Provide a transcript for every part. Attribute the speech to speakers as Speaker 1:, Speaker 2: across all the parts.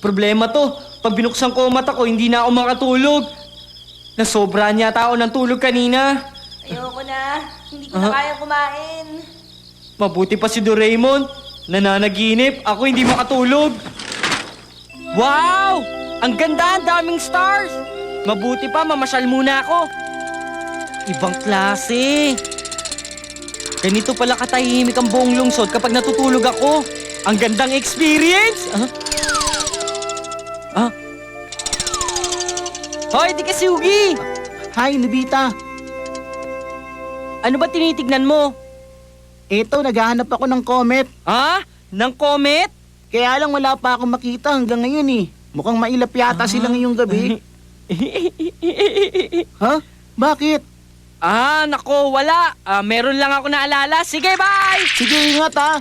Speaker 1: Problema to. Pag binuksan ko ang mata ko, hindi na ako makatulog. Nasobra yata ako ng tulog kanina.
Speaker 2: Ayoko na. Hindi ko na kayang kumain.
Speaker 1: Mabuti pa si Doraemon. Nananaginip. Ako hindi makatulog. Wow! Ang ganda, ang daming stars. Mabuti pa, mamasyal muna ako. Ibang klase. Ganito pala katahimik ang buong lungsod kapag natutulog ako. Ang gandang experience. Hoy, di kasi Ugi!
Speaker 3: Hi, Nobita.
Speaker 1: Ano ba tinitignan mo?
Speaker 3: Eto, naghahanap ako ng comet.
Speaker 1: Ha? Nang comet?
Speaker 3: Kaya lang wala pa akong makita hanggang ngayon eh. Mukhang mailap yata sila ngayong gabi. Ha? Bakit?
Speaker 1: Nako, wala. Meron lang ako naalala. Sige, bye!
Speaker 3: Sige, ingat ha.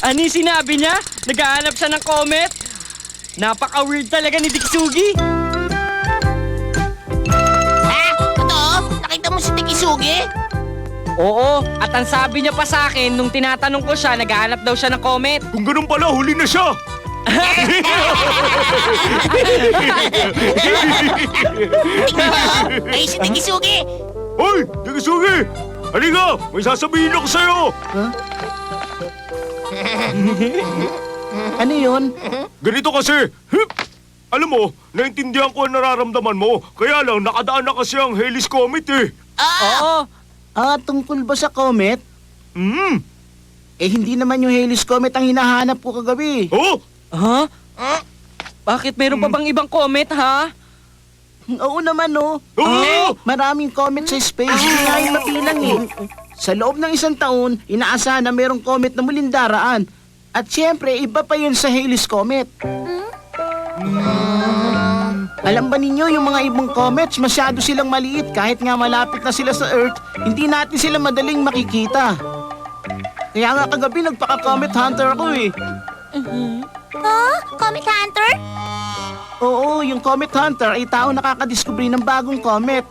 Speaker 1: Ano yung sinabi niya? Naghahanap siya ng comet? Napaka-weird talaga ni Diksugi.
Speaker 4: Ha? Totoo? Nakita mo si Tikisugi?
Speaker 1: Oo, at ang sabi niya pa sa akin nung tinatanong ko siya, naghahanap daw siya ng comet.
Speaker 5: Kung ganun pala, huli na siya!
Speaker 4: Ay, si Tikisugi!
Speaker 5: Hoy! Tikisugi! Halika! May sasabihin ako sa'yo!
Speaker 3: Ano yun?
Speaker 5: Ganito kasi, alam mo, naintindihan ko ang nararamdaman mo. Kaya lang, nakadaan na kasi ang Halley's Comet eh.
Speaker 1: Oo.
Speaker 3: Tungkol ba sa comet?
Speaker 5: Hmm?
Speaker 3: Hindi naman yung Halley's Comet ang hinahanap ko kagabi.
Speaker 5: Oh?
Speaker 1: Ha? Bakit meron pa bang ibang comet, ha?
Speaker 3: Oo naman oh.
Speaker 5: Oo!
Speaker 3: Maraming comet sa space, hindi nga yung mabilang eh. Sa loob ng isang taon, inaasahan na merong comet na muling daraan. At syempre, iba pa yun sa Halley's Comet. Alam ba ninyo, yung mga ibang comets, masyado silang maliit. Kahit nga malapit na sila sa Earth, hindi natin sila madaling makikita. Kaya nga kagabi, nagpaka-comet hunter ako eh.
Speaker 4: Oh, Comet Hunter?
Speaker 3: Oo, yung comet hunter ay tao nakakadiskubre ng bagong comet.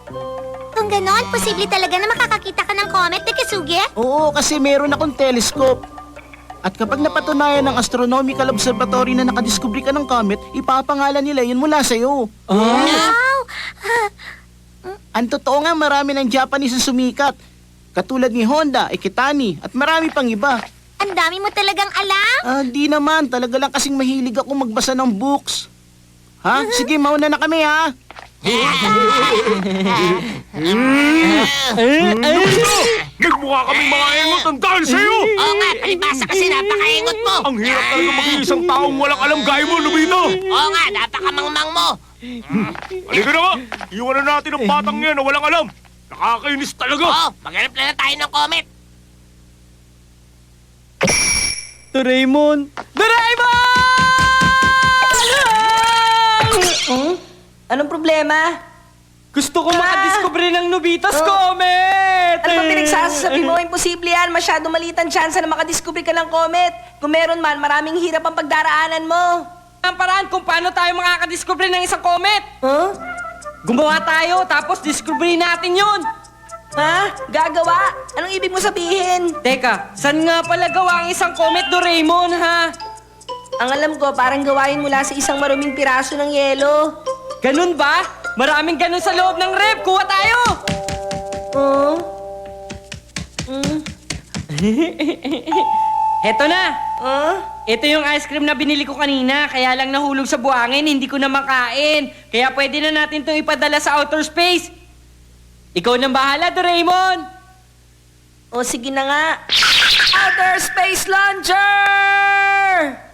Speaker 4: Kung ganon, posible talaga na makakakita ka ng comet, Tikisugi?
Speaker 3: Oo, kasi meron akong telescope. At kapag napatunayan ng Astronomical Observatory na nakadiskubre ka ng comet, ipapangalan nila yun mula sa'yo.
Speaker 4: Wow!
Speaker 3: Ang totoo nga, marami ng Japanese na sumikat. Katulad ni Honda, Ikitani, at marami pang iba.
Speaker 4: Ang dami mo talagang alam!
Speaker 3: Di naman, talaga lang kasing mahilig ako magbasa ng books. Ha? Sige, mauna na kami ha.
Speaker 5: Nagmukha kaming mga engot ang dahil sa'yo!
Speaker 4: Oo nga, palibasa kasi napakaingot mo!
Speaker 5: Ang hirap talaga maging isang taong walang alam gaya mo, Lubito!
Speaker 4: Oo nga, napakamangmang mo!
Speaker 5: Halika na nga! Iwanan natin ang batang yan na walang alam! Nakakainis talaga!
Speaker 4: Oo, maghanap na tayo ng comet!
Speaker 1: Doraemon! Doraemon!
Speaker 2: Anong problema?
Speaker 1: Gusto ko makadiskubre ng Nobitas Comet!
Speaker 2: Ano ba pinagsasabi mo? Imposible yan. Masyado maliit ang tsansa na makadiscover ka ng comet. Kung meron man, maraming hirap ang pagdaraanan mo.
Speaker 1: Ang paraan kung paano tayo makakadiskubre ng isang comet!
Speaker 2: Huh?
Speaker 1: Gumawa tayo, tapos discovery natin yun!
Speaker 2: Ha? Gagawa? Anong ibig mo sabihin?
Speaker 1: Teka, saan nga pala gawa ang isang comet, Doraemon, ha?
Speaker 2: Ang alam ko, parang gawain mula sa isang maruming piraso ng yelo.
Speaker 1: Ganun ba? Maraming ganun sa loob ng rep. Kuha tayo!
Speaker 2: Oh?
Speaker 1: Heto na!
Speaker 2: Huh?
Speaker 1: Ito yung ice cream na binili ko kanina, kaya lang nahulog sa buhangin, hindi ko na makain. Kaya pwede na natin itong ipadala sa outer space. Ikaw nang bahala, Doraemon!
Speaker 2: O sige na nga. Outer Space Launcher!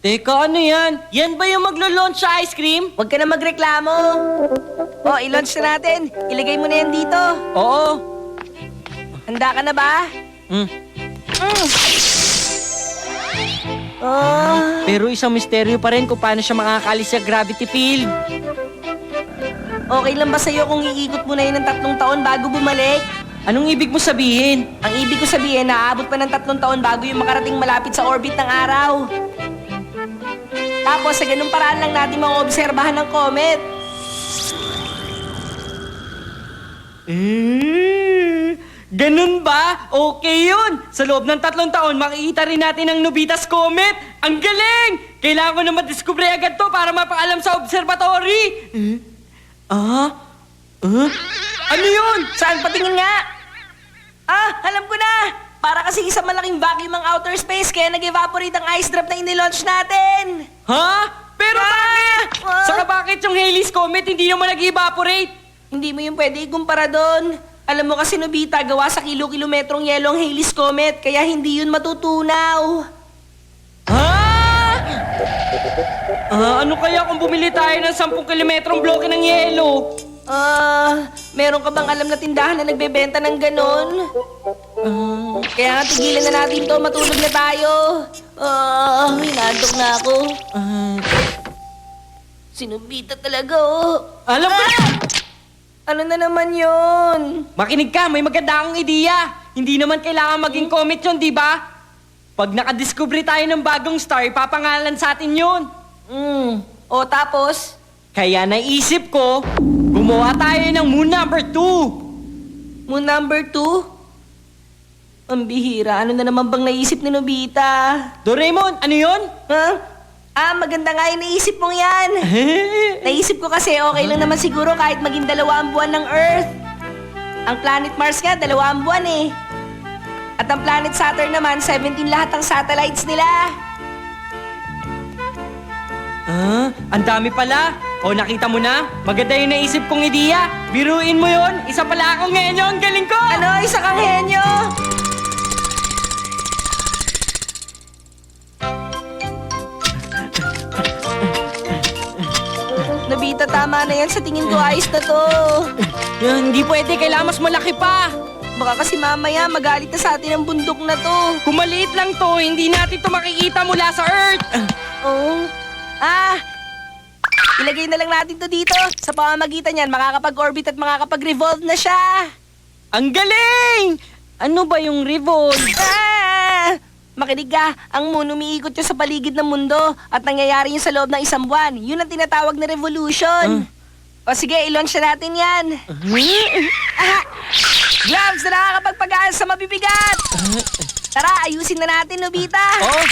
Speaker 1: Teka, ano yan? Yan ba yung maglo-launch sa ice cream?
Speaker 2: Huwag ka na magreklamo. O, i-launch na natin. Ilagay mo na yan dito.
Speaker 1: Oo.
Speaker 2: Handa ka na ba?
Speaker 1: Hmm.
Speaker 2: Oh,
Speaker 1: Pero isang misteryo pa rin kung paano siya makakalis sa gravity field.
Speaker 2: okay lang ba sa'yo kung iikot mo na yun ng 3 taon bago bumalik?
Speaker 1: Anong ibig mo sabihin?
Speaker 2: Ang ibig ko sabihin, naaabot pa ng 3 taon bago yung makarating malapit sa orbit ng araw. Tapos, sa ganung paraan lang natin maobserbahan ng comet.
Speaker 1: Ganun ba? Okay yun! Sa loob ng 3 taon, makikita rin natin ang Nobitas Comet! Ang galing! Kailangan ko na madiskubre agad to para mapaalam sa observatory. Ano yun?
Speaker 2: Saan? Patingin nga! Alam ko na! Para kasi isang malaking vacuum ang outer space, kaya nag-evaporate ang ice drop na inilaunch natin!
Speaker 1: Ha? Pero bakit?
Speaker 2: Ah!
Speaker 1: Saka bakit yung Halley's Comet hindi naman nag-evaporate?
Speaker 2: Hindi mo yung pwede ikumpara doon. Alam mo kasi, Nobita, gawa sa kilo-kilometrong yelo ang Halley's Comet, kaya hindi yun matutunaw.
Speaker 1: Ano kaya kung bumili tayo ng 10 kilometrong bloke ng yelo?
Speaker 2: Meron ka bang alam na tindahan na nagbebenta ng ganon? Kaya nga tigilan na natin to, matulog na tayo. Hinadok na ako. Sinubita talaga, oh.
Speaker 1: Alam ko na!
Speaker 2: Ano na naman yon?
Speaker 1: Makinig ka, may maganda akong ideya. Hindi naman kailangan maging comet yun, di ba? Pag nakadiscover tayo ng bagong star, papangalan sa atin yun.
Speaker 2: O tapos?
Speaker 1: Kaya naisip ko, gumawa tayo ng moon number 2.
Speaker 2: Moon number 2? Ang bihira. Ano na naman bang naisip ni Nobita?
Speaker 1: Doraemon, ano yun?
Speaker 2: Maganda nga yung naisip mong yan. Naisip ko kasi okay lang naman siguro kahit maging 2 ang buwan ng Earth. Ang planet Mars nga, 2 ang buwan eh. At ang planet Saturn naman, 17 lahat ang satellites nila.
Speaker 1: Ang dami pala. O, nakita mo na? Maganda yung naisip kong ideya. Biruin mo yun. Isa pala akong ngenyo. Ang galing ko!
Speaker 2: Ano? Isa kang henyo? Nobita, tama na yan. Sa tingin ko, ayos na to.
Speaker 1: Yan, hindi pwede. Kailangan mas malaki pa.
Speaker 2: Baka kasi mamaya magalit na sa atin ang bundok na to.
Speaker 1: Kung maliit lang to, hindi natin to makikita mula sa Earth.
Speaker 2: Oh. Ilagay na lang natin to dito. Sa pamamagitan yan, makakapag-orbit at makakapag-revolve na siya.
Speaker 1: Ang galing! Ano ba yung revolve?
Speaker 2: Makinig ka, ang moon umiikot yun sa paligid ng mundo at nangyayari yun sa loob ng 1 buwan. Yun ang tinatawag na revolution. O sige, i-launch na natin yan. Gloves na nakakapagpagaan sa mabibigat. Tara, ayusin na natin, Nobita.
Speaker 1: Oh,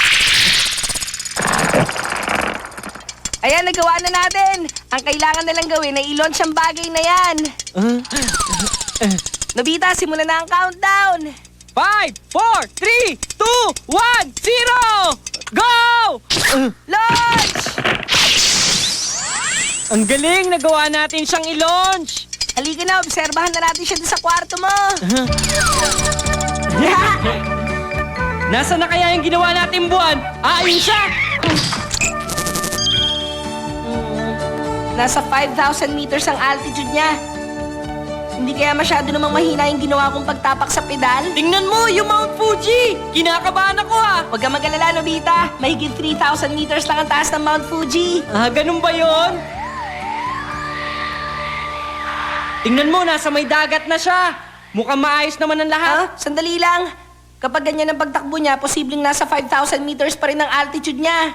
Speaker 2: Ayan, nagawa na natin. Ang kailangan na lang gawin ay i-launch ang bagay na yan. Nobita, simulan na ang countdown.
Speaker 1: 5, 4, 3, 2, 1, 0! Go!
Speaker 2: Launch!
Speaker 1: Ang galing! Nagawa natin siyang i-launch!
Speaker 2: Halika na, obserbahan na natin siya sa kwarto mo.
Speaker 1: Nasaan na kaya yung ginawa natin buwan? Ayun siya!
Speaker 2: Nasa 5,000 meters ang altitude niya. Hindi kaya masyado namang mahina yung ginawa kong pagtapak sa pedal?
Speaker 1: Tingnan mo, yung Mount Fuji! Kinakabahan ako
Speaker 2: Huwag kang mag-alala, Nobita. Mahigit 3,000 meters lang ang taas ng Mount Fuji.
Speaker 1: Ganun ba yon? Tingnan mo, nasa may dagat na siya. Mukhang maayos naman ang lahat.
Speaker 2: Sandali lang. Kapag ganyan ang pagtakbo niya, posibleng nasa 5,000 meters pa rin ang altitude niya.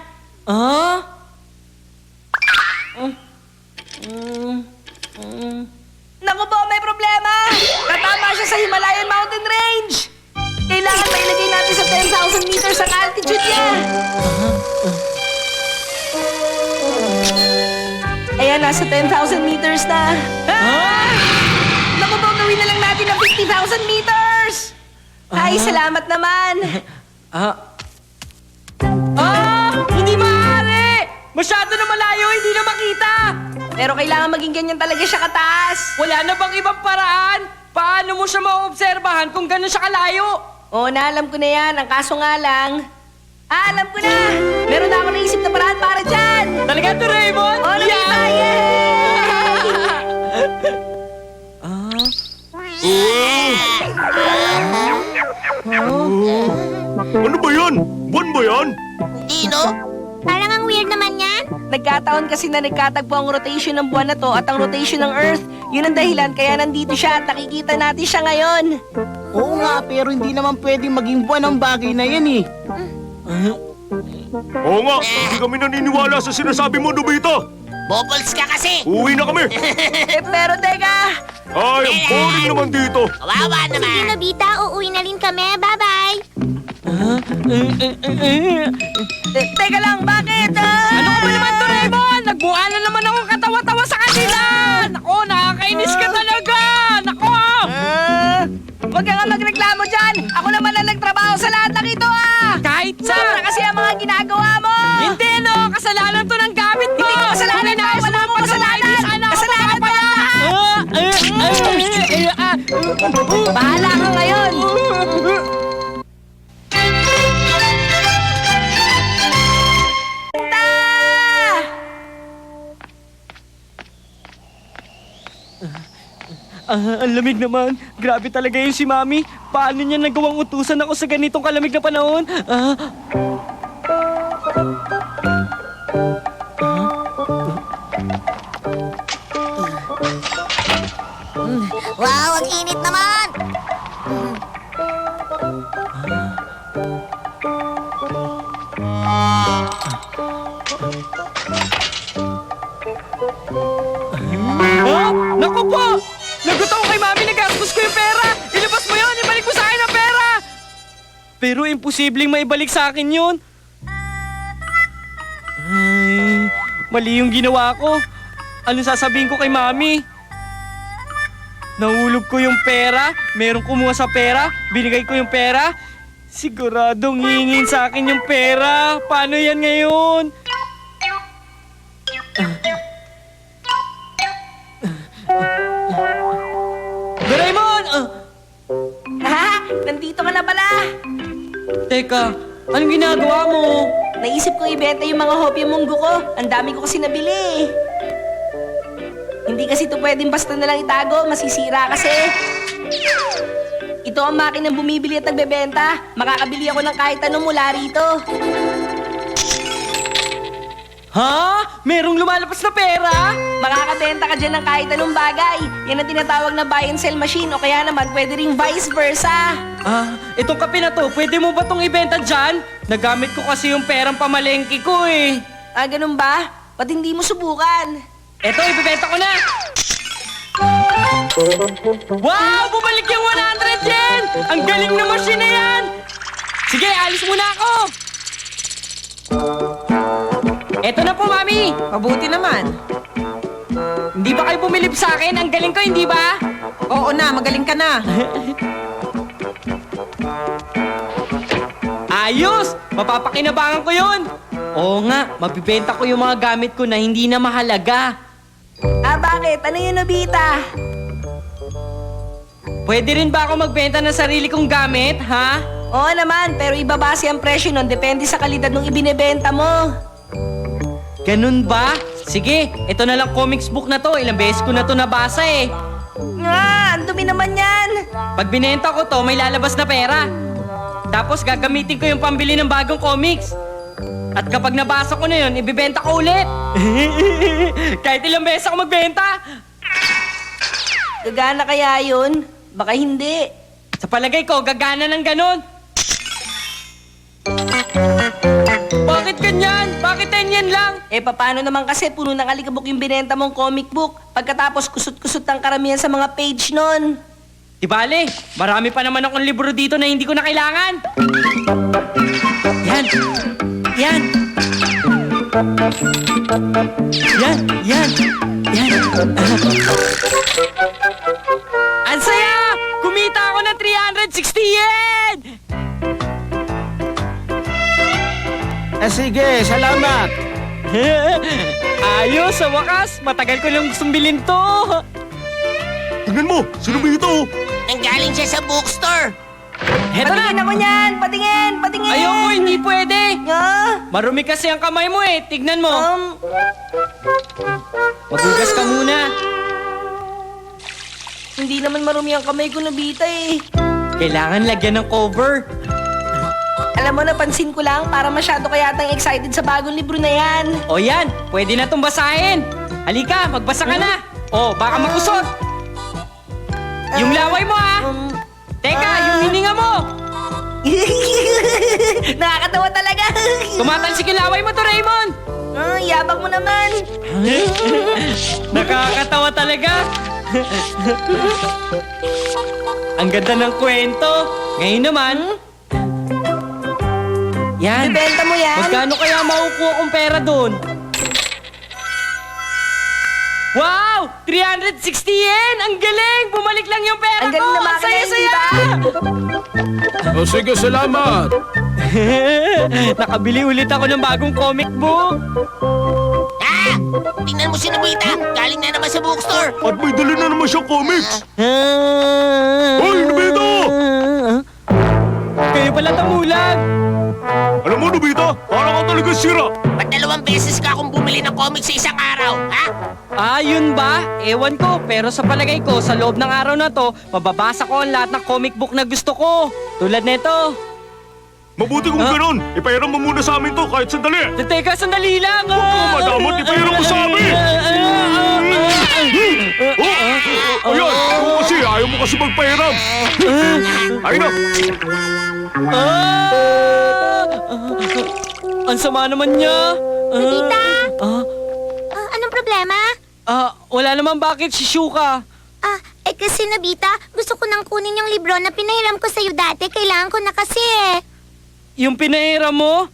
Speaker 2: Naku po, may problema! Tatama siya sa Himalayan Mountain Range! Kailangan mailagay natin sa 10,000 meters ang altitude niya! Ayan, nasa 10,000 meters na. Naku po, gawin na lang natin ang 50,000 meters! Ay, salamat naman!
Speaker 1: Hindi maaari! Masyado na malayo, hindi na makita!
Speaker 2: Pero kailangan maging ganyan talaga siya kataas.
Speaker 1: Wala na bang ibang paraan? Paano mo siya maobserbahan kung gano'n siya kalayo?
Speaker 2: Oo na, alam ko na yan. Ang kaso nga lang... alam ko na! Meron na ako naisip na paraan para dyan!
Speaker 1: Talaga, Doraemon?
Speaker 2: Oo, Nobita!
Speaker 5: Ano ba yan? Buwan ba yan?
Speaker 4: Hindi, no? Parang ang weird naman yan.
Speaker 2: Nagkataon kasi na nagkatagpo ang rotation ng buwan na to at ang rotation ng Earth. Yun ang dahilan kaya nandito siya at nakikita natin siya ngayon.
Speaker 3: Oo nga, pero hindi naman pwedeng maging buwan ang bagay na yan eh.
Speaker 5: Oo nga, hindi kami naniniwala sa sinasabi mo, Nobita.
Speaker 6: Bubbles ka kasi!
Speaker 5: Uwi na kami.
Speaker 2: Pero teka!
Speaker 5: Ay, ang boring naman dito.
Speaker 6: Kawawa
Speaker 4: Sige,
Speaker 6: naman!
Speaker 4: Nobita, uuwi na rin kami. Bye-bye.
Speaker 2: Teka lang, bakit?
Speaker 1: Ano ka ba naman, Doraemon? Nagbuka na naman ako katawa-tawa sa kanila! Nako, nakakainis ka talaga! Nako!
Speaker 2: Huwag ka nga magreklamo dyan! Ako naman ang nagtrabaho sa lahat ng ito,
Speaker 1: Kahit sa...
Speaker 2: Sobra kasi ang mga ginagawa mo!
Speaker 1: Hindi, no! Kasalanan to ng gamit mo!
Speaker 2: Hindi ko kasalanan
Speaker 1: Kung inayos
Speaker 2: to! Wala
Speaker 1: mo ang
Speaker 2: akong kasalanan!
Speaker 1: pagkakainis, sana ako
Speaker 2: Kasalanan mo
Speaker 1: makapaya!
Speaker 2: Bahala ka ngayon!
Speaker 1: Ang lamig naman. Grabe talaga yung si Mami. Paano niya nagawang utusan ako sa ganitong kalamig na panahon?
Speaker 4: Wow, ang init naman!
Speaker 1: Naku po! Lagot ako kay Mami, nagastos ko yung pera! Ilabas mo yun! Ibalik mo sa akin ang pera! Pero imposibleng maibalik sa akin yun. Ay, mali yung ginawa ko. Ano sasabihin ko kay Mami? Nahulog ko yung pera, merong kumuha sa pera, binigay ko yung pera. Siguradong hingin sa akin yung pera. Paano yan ngayon? Doraemon!
Speaker 2: Nandito ka na pala!
Speaker 1: Teka, anong ginagawa mo?
Speaker 2: Naisip ko ibenta yung mga hopya munggo ko. Ang dami ko kasi nabili. Hindi kasi ito pwedeng basta na lang itago. Masisira kasi. Ito ang makinang bumibili at nagbebenta. Makakabili ako ng kahit anong mula rito.
Speaker 1: Ha? Merong lumalabas na pera?
Speaker 2: Makakabenta ka dyan ng kahit anong bagay. Yan ang tinatawag na buy and sell machine o kaya naman pwede ring vice versa.
Speaker 1: Itong kape na to, pwede mo ba tong ibenta dyan? Nagamit ko kasi yung perang pamalengke ko eh.
Speaker 2: Ganun ba? Ba't hindi mo subukan?
Speaker 1: Eto, ibibenta ko na! Wow! Bumalik yung 100 yen! Ang galing na machine na yan! Sige, alis muna ako! Eto na po, Mami!
Speaker 6: Mabuti naman.
Speaker 1: Hindi ba kayo bumilib sa akin? Ang galing ko, hindi ba?
Speaker 6: Oo na, magaling ka na.
Speaker 1: Ayos! Mapapakinabangan ko yun! Oo nga, mabibenta ko yung mga gamit ko na hindi na mahalaga.
Speaker 2: Bakit? Ano yun, Nobita?
Speaker 1: Pwede rin ba ako magbenta ng sarili kong gamit, ha?
Speaker 2: Oo naman, pero ibabase ang presyo nun. Depende sa kalidad ng ibinebenta mo.
Speaker 1: Ganun ba? Sige, ito na lang comics book na to. Ilang beses ko na to nabasa eh.
Speaker 2: Ang dumi naman yan.
Speaker 1: Pag binenta ko to, may lalabas na pera. Tapos gagamitin ko yung pambili ng bagong comics. At kapag nabasa ko na yun, ibibenta ko ulit. Kahit ilang beses ako magbenta.
Speaker 2: Gagana kaya yun? Baka hindi.
Speaker 1: Sa palagay ko, gagana ng ganun. Bakit ganyan? Bakit 10 yan lang?
Speaker 2: Paano naman kasi puno ng alikabok yung binenta mong comic book pagkatapos kusot-kusot ang karamihan sa mga page nun?
Speaker 1: Di bale, marami pa naman akong libro dito na hindi ko na kailangan. Yan. Yan. Yan. Yan. Yan. Ang saya! Kumita ako ng 360 yen!
Speaker 3: Sige, salamat.
Speaker 1: Ayos, sa wakas. Matagal ko lang gustong bilhin to.
Speaker 5: Tingnan mo, sino ba ito?
Speaker 6: Nanggaling siya sa bookstore.
Speaker 1: Heto na!
Speaker 2: Patingin ako niyan! Patingin! Patingin!
Speaker 1: Ayoko, hindi pwede.
Speaker 2: Nga?
Speaker 1: Marumi kasi ang kamay mo eh. Tignan mo. Magugas ka muna.
Speaker 2: Hindi naman marumi ang kamay ko, Nobita eh.
Speaker 1: Kailangan lagyan ng cover.
Speaker 2: Alam mo, napansin ko lang, para masyado ka yatang excited sa bagong libro na yan.
Speaker 1: O yan, pwede na itong basahin. Halika, magbasa ka na. O, baka makusot. Yung laway mo ha. Teka, yung hininga mo.
Speaker 2: Nakakatawa talaga.
Speaker 1: Tumatalsik yung laway mo to, Raymond.
Speaker 2: Yabang mo naman.
Speaker 1: Nakakatawa talaga. Ang ganda ng kwento. Ngayon naman, Yan.
Speaker 2: Ibenta mo yan?
Speaker 1: Magkano kaya makukuha kong pera doon? Wow! 360 yen! Ang galing! Bumalik lang yung pera
Speaker 2: Ang galing
Speaker 1: ko!
Speaker 2: na makina
Speaker 1: Saya,
Speaker 2: yun,
Speaker 1: saya!
Speaker 3: O sige, salamat.
Speaker 1: Nakabili ulit ako ng bagong comic book.
Speaker 6: Ah! Tingnan mo si Nobita. Galing na naman sa bookstore.
Speaker 5: At may dali na naman siyang comics. Hoy, Nobita!
Speaker 1: Kayo pala tamulag.
Speaker 5: Alam mo, Nobita, parang ka talaga sira.
Speaker 6: Ba't 2 beses ka akong bumili ng comics sa isang araw, ha?
Speaker 1: Ah, yun ba? Ewan ko, pero sa palagay ko, sa loob ng araw na to, mababasa ko ang lahat ng comic book na gusto ko. Tulad nito.
Speaker 5: Mabuti kung gano'n. Ipahiram mo muna sa amin to kahit sandali.
Speaker 1: Teka, sandali lang.
Speaker 5: Huwag kang madamot, ipahiram mo sa amin. Ayan, ako kasi ayaw mo kasi magpahiram. Ayun na.
Speaker 1: Ang sama naman niya.
Speaker 4: Nobita?
Speaker 1: Ah,
Speaker 4: Anong problema?
Speaker 1: wala naman, bakit si Shuka?
Speaker 4: Kasi Nobita, gusto ko nang kunin yung libro na pinahiram ko sa'yo dati. Kailangan ko na kasi eh.
Speaker 1: Yung pinahiram mo?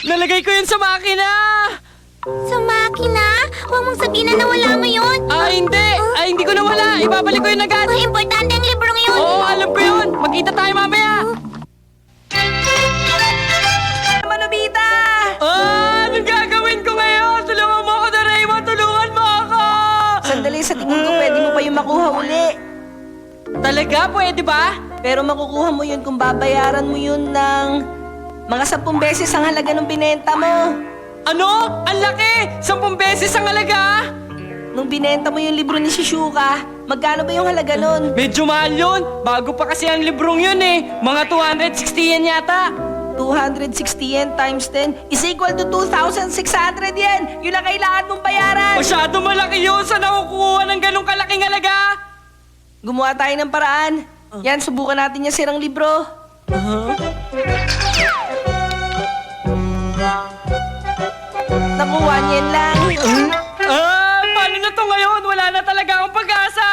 Speaker 1: Nalagay ko yun sa makina.
Speaker 4: Sa makina? Huwag mong sabihin na nawala mo yun.
Speaker 1: Hindi ko nawala. Ibabalik ko yun agad.
Speaker 4: Importante ang librong yun.
Speaker 1: Oo, alam ko yun. Magkita tayo mamaya.
Speaker 2: Nobita!
Speaker 1: Anong gagawin ko ngayon? Tulungan mo ako na, Raymond. Tulungan mo ako.
Speaker 2: Sandali, sa tingin ko pwede mo pa yung makuha uli.
Speaker 1: Talaga? Pwede ba?
Speaker 2: Pero makukuha mo yun kung babayaran mo yun ng mga 10 beses ang halaga ng binenta mo.
Speaker 1: Ano? Ang laki! 10 beses ang halaga?
Speaker 2: Nung binenta mo yung libro ni Shishuka, magkano ba yung halaga nun?
Speaker 1: Medyo mahal yun. Bago pa kasi ang librong yun eh. Mga 260 yen yata.
Speaker 2: 260 yen times 10 is equal to 2,600 yen. Yun ang kailangan mong bayaran.
Speaker 1: Masyado malaki yun. Saan ako kukuha ng ganong kalaking halaga?
Speaker 2: Gumawa tayo ng paraan. Yan, subukan natin yung sirang libro. Naku, 1 yen lang.
Speaker 1: Paano na to ngayon? Wala na talaga akong pag-asa.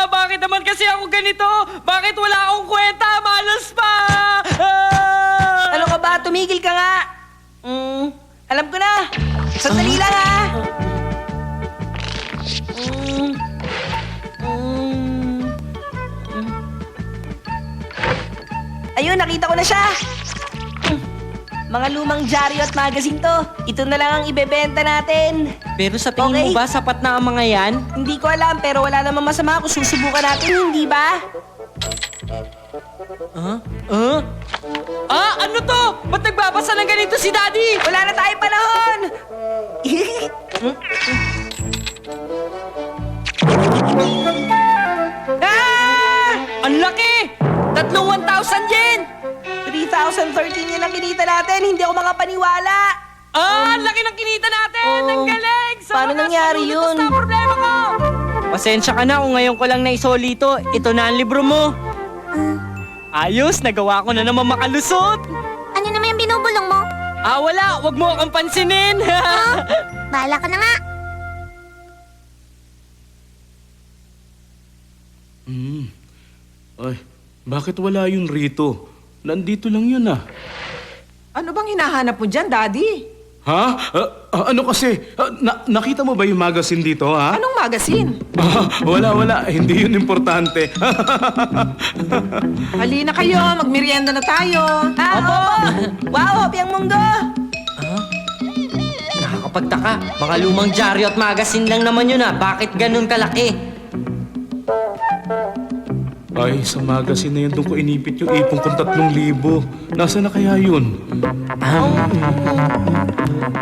Speaker 1: Bakit naman kasi ako ganito? Bakit wala akong kwenta? Malas pa!
Speaker 2: Ano ka ba? Tumigil ka nga. Alam ko na. Sandali lang ha. Ayun, nakita ko na siya. Mga lumang dyaryo at magazine to. Ito na lang ang ibebenta natin.
Speaker 1: Pero sa tingin mo
Speaker 2: Okay.
Speaker 1: ba sapat na ang mga yan?
Speaker 2: Hindi ko alam, pero wala namang masama kung susubukan natin, hindi ba?
Speaker 1: Ano to? Ba't nagbabasa ng ganito si Daddy?
Speaker 2: Wala na tayong panahon!
Speaker 1: Ang laki! Tatlong 1,000 yen!
Speaker 2: 3,013 yun ang kinita natin. Hindi ako makapaniwala.
Speaker 1: Ang laki ng kinita natin! Ang galing!
Speaker 2: Paano nangyari yun?
Speaker 1: Basta problema ko! Pasensya ka na kung ngayon ko lang naisoli ito. Ito na ang libro mo. Ayos, nagawa ko na naman makalusot.
Speaker 4: Ano naman yung binubulong mo?
Speaker 1: Wala. Huwag mo akong pansinin.
Speaker 4: Bahala ka na nga.
Speaker 3: Ay, bakit wala yun rito? Nandito lang yun ah.
Speaker 6: Ano bang hinahanap mo dyan, Daddy?
Speaker 3: Ha? Ano kasi? Nakita mo ba yung magazine dito, ha?
Speaker 6: Anong magazine?
Speaker 3: Wala. Hindi yun importante.
Speaker 6: Halina kayo, magmerienda na tayo.
Speaker 2: Opo! Wow, hopyang mundo!
Speaker 1: Nakakapagtaka. Mga lumang dyaryo at magazine lang naman yun Bakit ganun kalaki?
Speaker 3: Ay, sa magazine na yun, doon ko inipit yung ipong kong 3,000. Nasaan na kaya yun?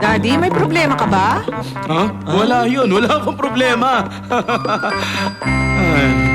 Speaker 6: Daddy, may problema ka ba?
Speaker 3: Ha? Wala yun. Wala akong problema. Ay.